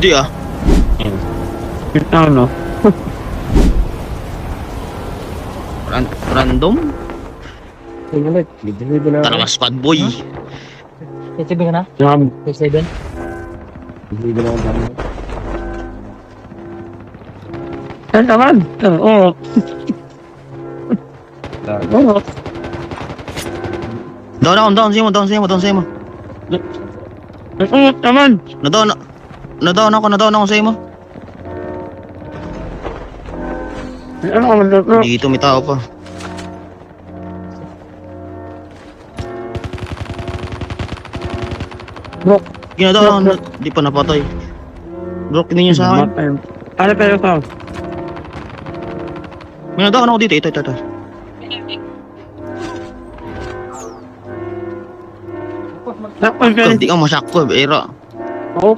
Di ah. Ano? Random? Sige ulit. Libre na. Talaga squad boy. K7 ka na? Siyam. K7? Libre na ako. Saan naman? Oo. Oo. Down sa'yo mo. Oo naman. Nadown ako sa'yo mo. Ano ka man? Dito may tao pa. Bro. Ginadaon, di pa napatay. Bro, tingin niyo sa akin. Ano tayo sa? May nadaon ako dito, ito. Sakpan ka. Hindi ka masakko, era. Oo.